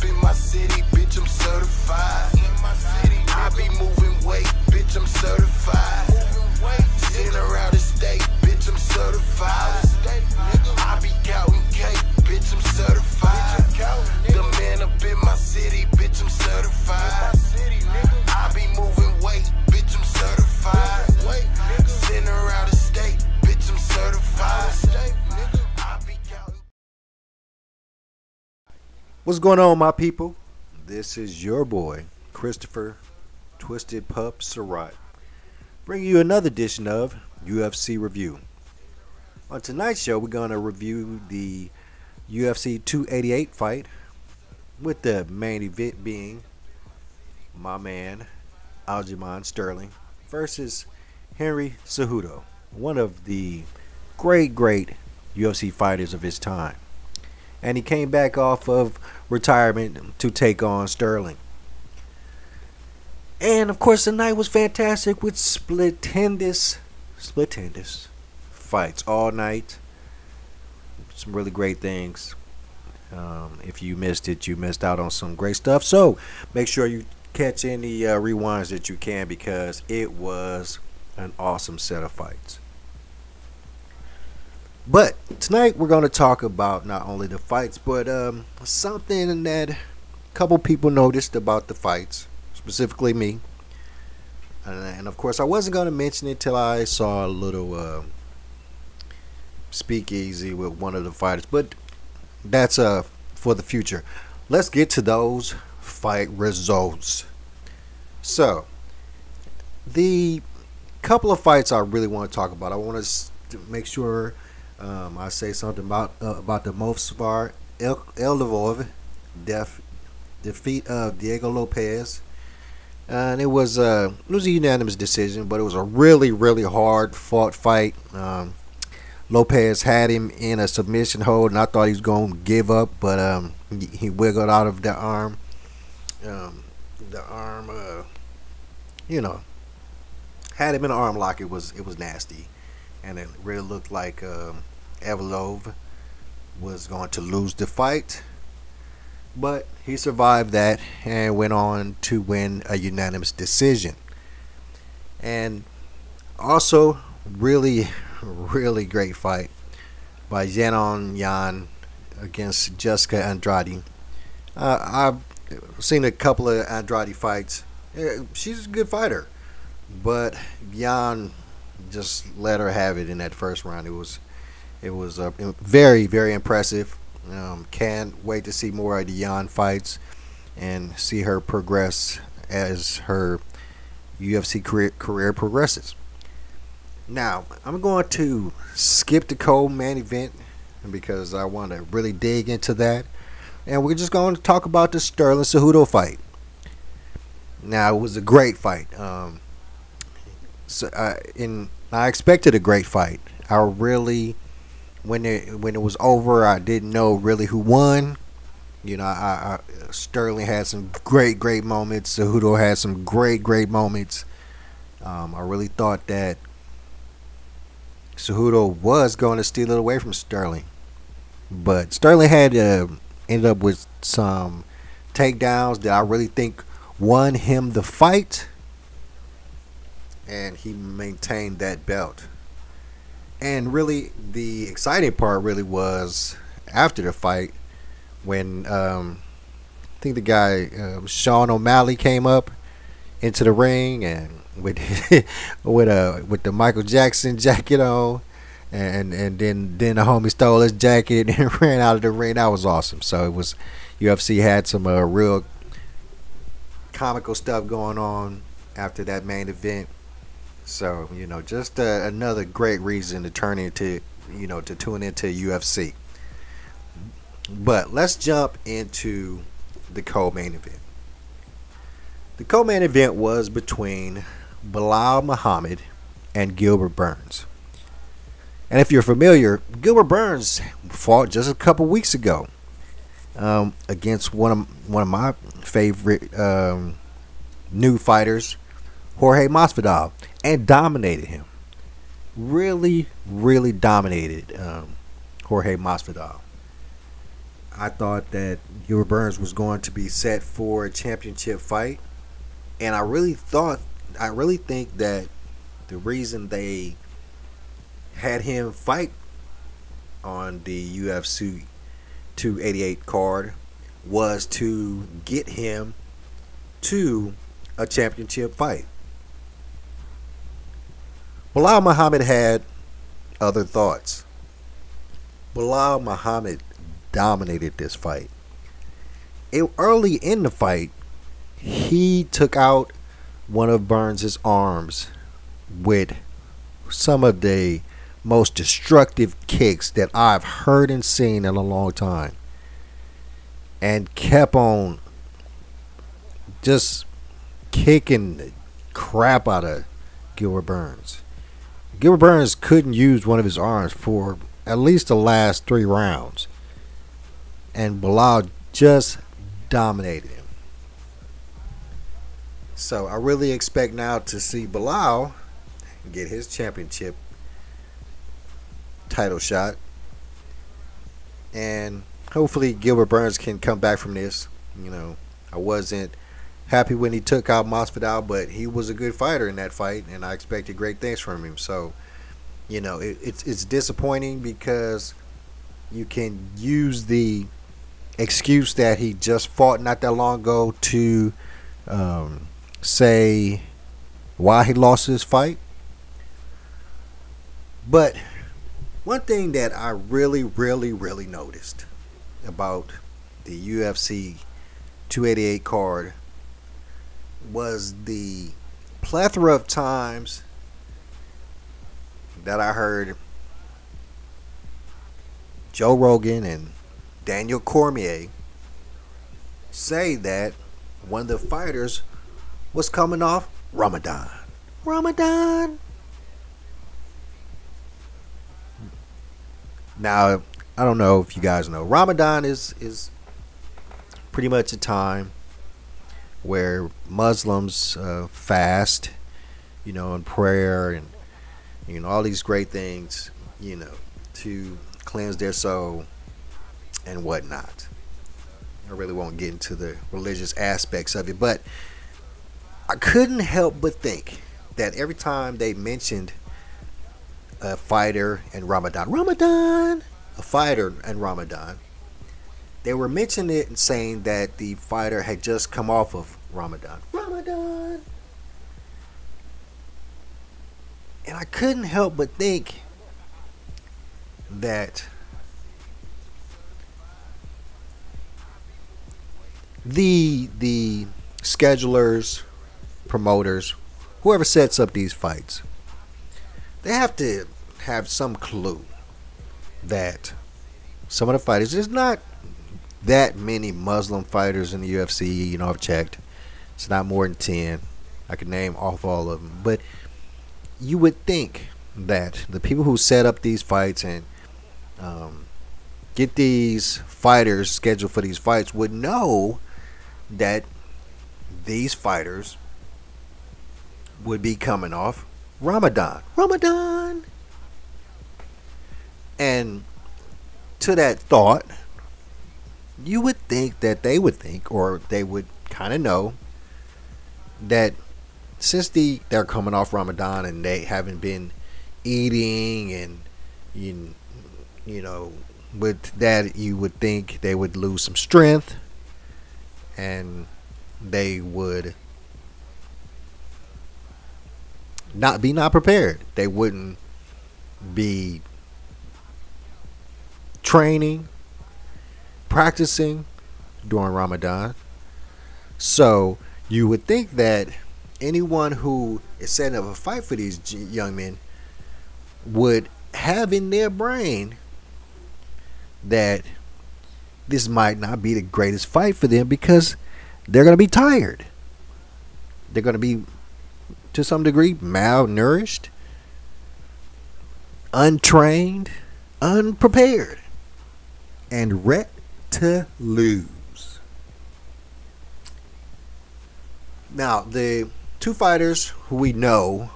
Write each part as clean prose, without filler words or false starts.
in my city, bitch, I'm certified. I be moving weight, bitch, I'm certified. Sitting around the state, bitch, I'm certified. I be counting cake, bitch, I'm certified. The man up in my city, bitch, I'm certified. I be moving weight, bitch, I'm certified. Sitting around the state, bitch, I'm certified. I be counting. What's going on, my people? This is your boy, Christopher Twisted Pup Surratt, bringing you another edition of UFC Review. On tonight's show, we're going to review the UFC 288 fight, with the main event being my man, Aljamain Sterling, versus Henry Cejudo, one of the great UFC fighters of his time. And he came back off of retirement to take on Sterling. And of course, the night was fantastic with splendid fights all night. Some really great things. If you missed it, you missed out on some great stuff. So make sure you catch any rewinds that you can, because it was an awesome set of fights. But tonight we're going to talk about not only the fights, but something that a couple people noticed about the fights, specifically me. And of course, I wasn't going to mention it till I saw a little speakeasy with one of the fighters, but that's for the future. Let's get to those fight results. So, the couple of fights I really want to talk about, I want to make sure I say something about the Movsar Evloev defeat of Diego Lopez. And it was a unanimous decision, but it was a really hard fought fight. Lopez had him in a submission hold, and I thought he was going to give up, but he wiggled out of the arm. Had him in an arm lock. It was nasty, and it really looked like Evloev was going to lose the fight. But he survived that and went on to win a unanimous decision. And also, really great fight by Xiaonan Yan against Jessica Andrade. I've seen a couple of Andrade fights. She's a good fighter, but Yan just let her have it in that first round. It was very impressive. Can't wait to see more of the Yan fights and see her progress as her UFC career progresses. Now, I'm going to skip the co-main event because I want to really dig into that. And we're just going to talk about the Sterling Cejudo fight. Now, it was a great fight. I expected a great fight. I really, when it was over, I didn't know really who won. You know, Sterling had some great moments. Cejudo had some great moments. I really thought that Cejudo was going to steal it away from Sterling, but Sterling had ended up with some takedowns that I really think won him the fight, and he maintained that belt. And really, the exciting part really was after the fight when I think the guy Sean O'Malley came up into the ring and with with the Michael Jackson jacket on, and then the homie stole his jacket and ran out of the ring. That was awesome. So it was, UFC had some real comical stuff going on after that main event. So, just another great reason to tune into UFC. But let's jump into the co-main event. The co-main event was between Bilal Muhammad and Gilbert Burns. And if you're familiar, Gilbert Burns fought just a couple weeks ago against one of my favorite new fighters, Jorge Masvidal, and dominated him. Really dominated Jorge Masvidal. I thought that Gilbert Burns was going to be set for a championship fight, and I really think that the reason they had him fight on the UFC 288 card was to get him to a championship fight. Bilal Muhammad had other thoughts. Bilal Muhammad dominated this fight. Early in the fight, he took out one of Burns' arms with some of the most destructive kicks that I've heard and seen in a long time, and kept on just kicking the crap out of Gilbert Burns. Gilbert Burns couldn't use one of his arms for at least the last 3 rounds, and Bilal just dominated him. So I really expect now to see Bilal get his championship title shot, and hopefully Gilbert Burns can come back from this. I wasn't happy when he took out Masvidal, but he was a good fighter in that fight, and I expected great things from him. So it's disappointing because you can use the excuse that he just fought not that long ago to say why he lost his fight. But one thing that I really noticed about the UFC 288 card was the plethora of times that I heard Joe Rogan and Daniel Cormier say that one of the fighters was coming off Ramadan. Ramadan. Now, I don't know if you guys know, Ramadan is pretty much a time where Muslims fast, in prayer and all these great things, to cleanse their soul and whatnot. I really won't get into the religious aspects of it, but I couldn't help but think that every time they mentioned a fighter and Ramadan, a fighter and Ramadan, they were mentioning it and saying that the fighter had just come off of Ramadan. And I couldn't help but think that the schedulers, promoters, whoever sets up these fights, they have to have some clue that some of the fighters, there's not that many Muslim fighters in the UFC. I've checked. It's not more than 10. I could name off all of them. But you would think that the people who set up these fights and get these fighters scheduled for these fights would know that these fighters would be coming off Ramadan. And to that thought, you would think that they would think, or they would kind of know, that since they're coming off Ramadan and they haven't been eating, and with that you would think they would lose some strength and they would not prepared. They wouldn't be training, practicing during Ramadan. So you would think that anyone who is setting up a fight for these young men would have in their brain that this might not be the greatest fight for them because they're going to be tired. They're going to be, to some degree, malnourished, untrained, unprepared, and ready to lose. Now, the two fighters who we know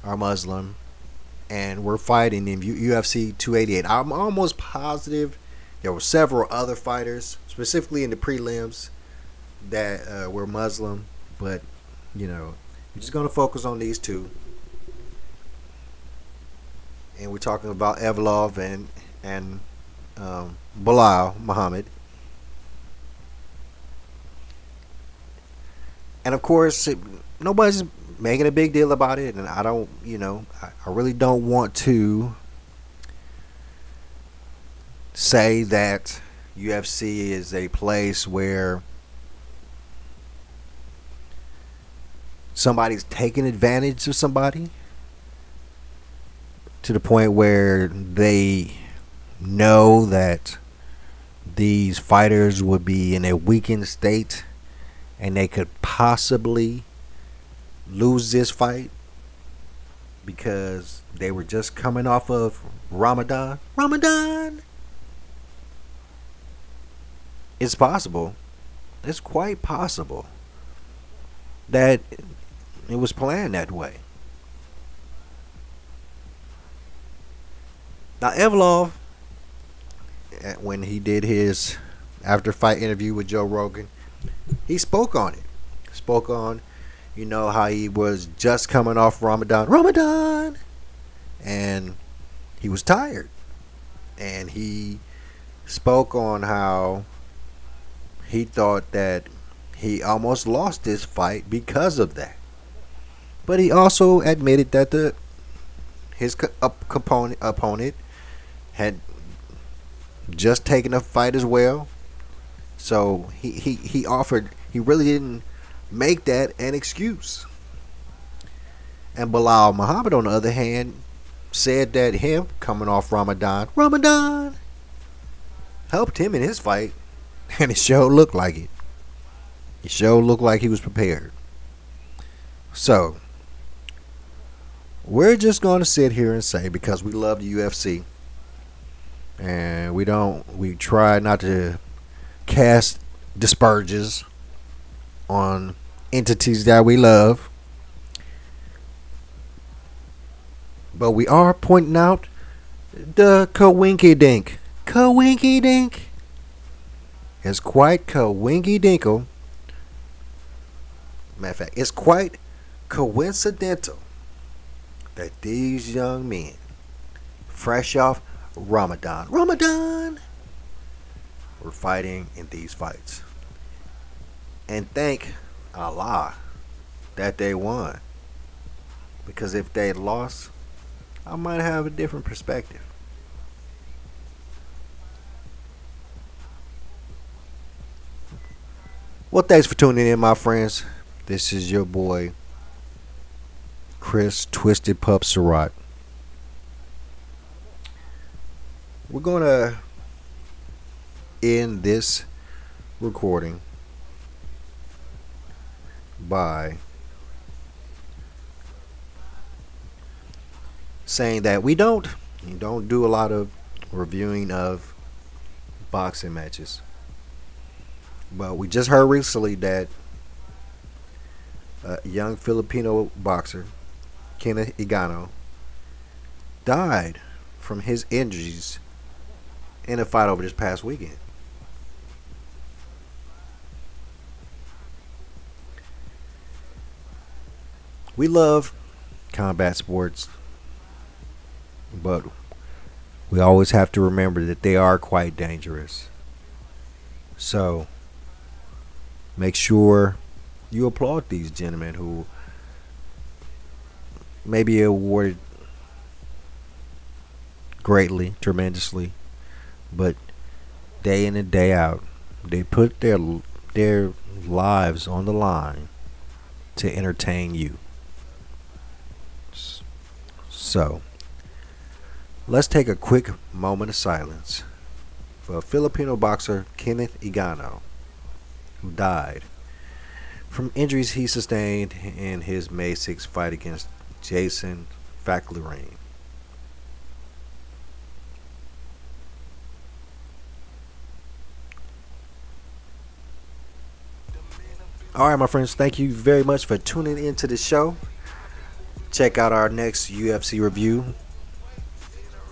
are Muslim and we're fighting in UFC 288. I'm almost positive There were several other fighters, specifically in the prelims, that were Muslim, but you know, we're just gonna focus on these two, and we're talking about Evlov and Bilal Muhammad. And of course, nobody's making a big deal about it, and I don't, I really don't want to say that UFC is a place where somebody's taking advantage of somebody to the point where they know that these fighters would be in a weakened state and they could possibly lose this fight because they were just coming off of Ramadan. It's possible. It's quite possible that it was planned that way. Now, Evlov, when he did his after fight interview with Joe Rogan, he spoke on it. Spoke on, how he was just coming off Ramadan, and he was tired. And he spoke on how he thought that he almost lost this fight because of that. But he also admitted that his opponent had just taken a fight as well. So he really didn't make that an excuse. And Bilal Muhammad, on the other hand, said that him coming off Ramadan helped him in his fight, and it sure looked like it. It sure looked like he was prepared. So we're just going to sit here and say, because we love the UFC, and we try not to cast dispersions on entities that we love, but we are pointing out the coinky dink. It's quite coinky-dinkle. Matter of fact, it's quite coincidental that these young men, fresh off Ramadan, were fighting in these fights. And thank Allah that they won. Because if they had lost, I might have a different perspective. Well, thanks for tuning in, my friends. This is your boy, Chris Twisted Pup Surratt. We're going to end this recording by saying that we don't do a lot of reviewing of boxing matches. But we just heard recently that a young Filipino boxer, Kenneth Egano, died from his injuries in a fight over this past weekend. We love combat sports, but we always have to remember that they are quite dangerous. So make sure you applaud these gentlemen who may be awarded greatly, tremendously, but day in and day out, they put their lives on the line to entertain you. So let's take a quick moment of silence for Filipino boxer Kenneth Egano, who died from injuries he sustained in his May 6th fight against Jason Faclerine. All right, my friends, thank you very much for tuning into the show. Check out our next UFC review.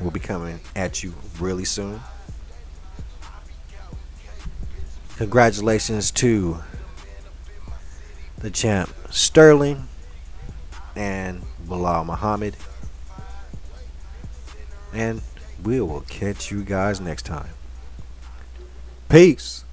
We'll be coming at you really soon. Congratulations to the champ Sterling and Bilal Muhammad. And we will catch you guys next time. Peace.